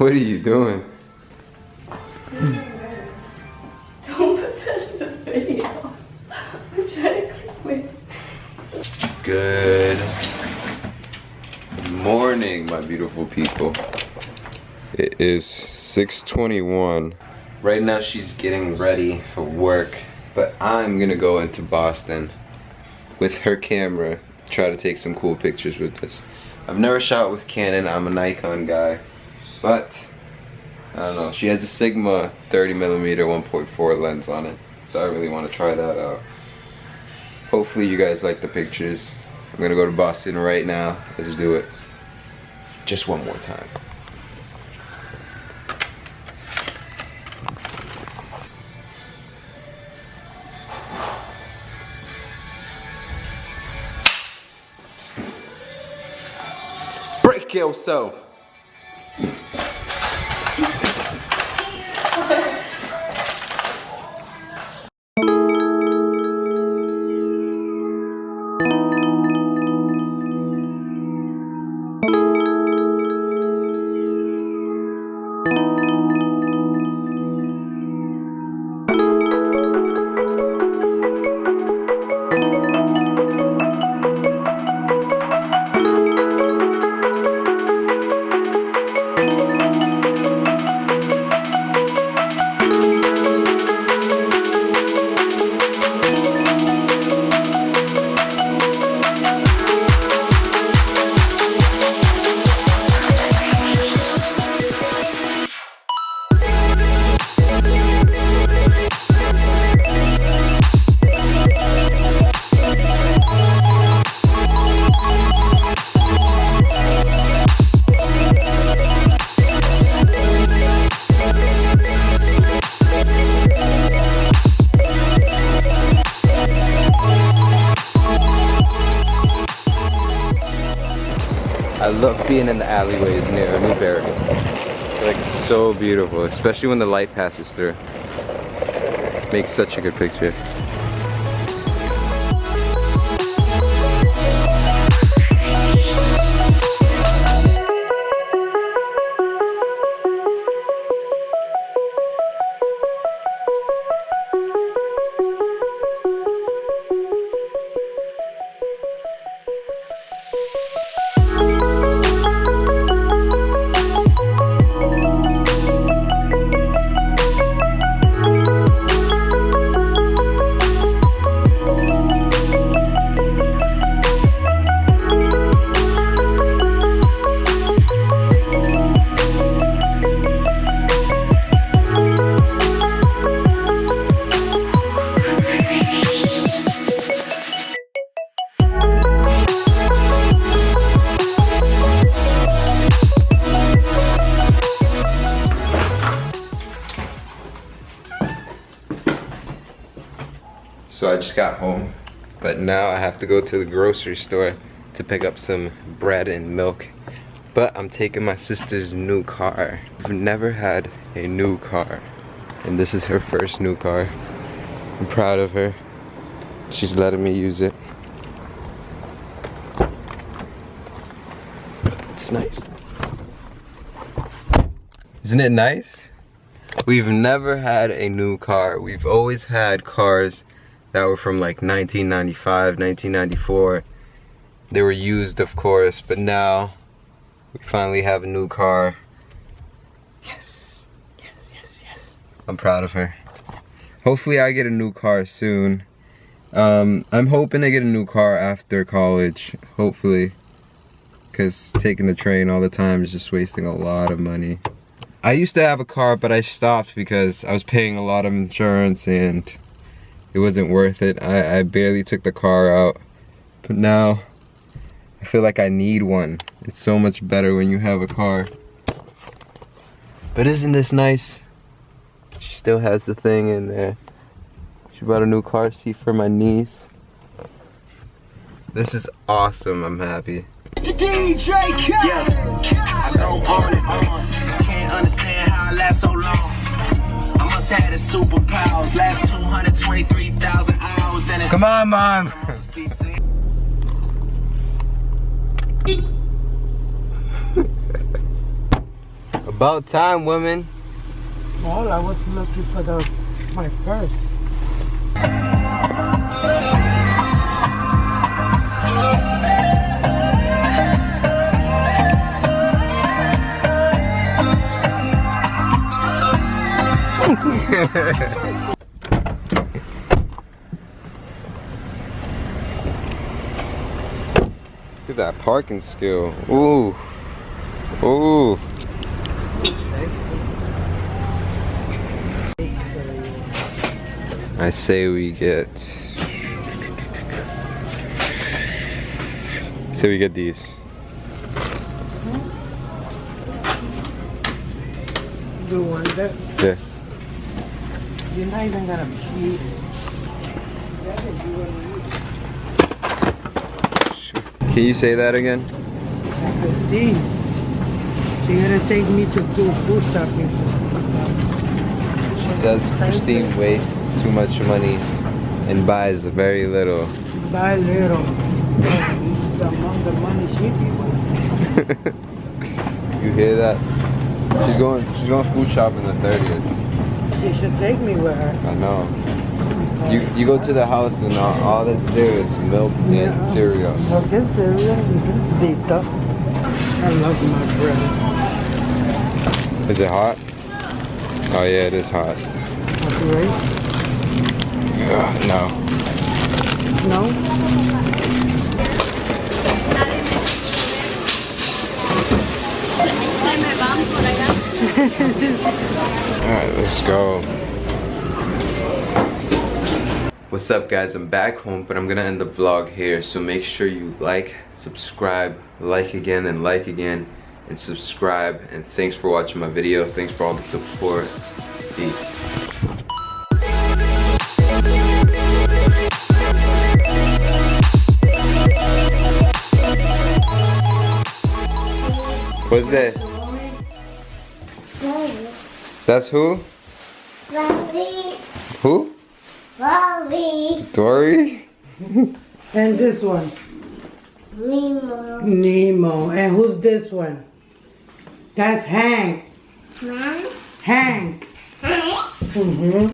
What are you doing? Don't put that in the video. I'm trying to click with. Good morning, my beautiful people. It is 6:21. Right now she's getting ready for work, but I'm gonna go into Boston with her camera, try to take some cool pictures with this. I've never shot with Canon, I'm a Nikon guy, but I don't know, she has a Sigma 30mm 1.4 lens on it, so I really want to try that out. Hopefully you guys like the pictures. I'm gonna go to Boston right now. Let's do it. Just one more time. Break yourself. I love being in the alleyways near Newberry. Like, it's so beautiful, especially when the light passes through. Makes such a good picture. So I just got home, but now I have to go to the grocery store to pick up some bread and milk. But I'm taking my sister's new car. I've never had a new car, and this is her first new car. I'm proud of her. She's letting me use it. It's nice. Isn't it nice? We've never had a new car. We've always had cars that were from like 1995, 1994. They were used, of course, but now we finally have a new car. Yes, yes, yes, yes. I'm proud of her. Hopefully I get a new car soon. I'm hoping to get a new car after college, hopefully, because taking the train all the time is just wasting a lot of money. I used to have a car, but I stopped because I was paying a lot of insurance and it wasn't worth it. I barely took the car out, but now I feel like I need one. It's so much better when you have a car. But isn't this nice? She still has the thing in there. She bought a new car seat for my niece. This is awesome, I'm happy. DJ yeah, I go on and on. Can't understand how I last so long. I must have the superpowers. Last 223,000 hours and it's come on, Mom. About time, women. Well, I was looking for my purse. Look at that parking skill. Ooh. Ooh. I say we get these. You want that? Yeah. You're not even gonna eat it. Can you say that again? Christine, so you're gonna take me to do food shopping. She says Christine wastes too much money and buys very little. Buy little. The amount of money she be with. You hear that? She's going food shopping the 30th. She should take me with her. I know. You go to the house and all that's there is milk and cereal. Milk and cereal, pizza. I love my bread. Is it hot? Oh yeah, it is hot. Right? No. No? Alright, let's go. What's up, guys? I'm back home, but I'm gonna end the vlog here, so make sure you like, subscribe, like again, and subscribe. And thanks for watching my video. Thanks for all the support. Peace. What's that? That's who? Bobby. Who? Bobby. Dory? And this one? Nemo. Nemo. And who's this one? That's Hank. Man. Hank. Hey. Mm-hmm.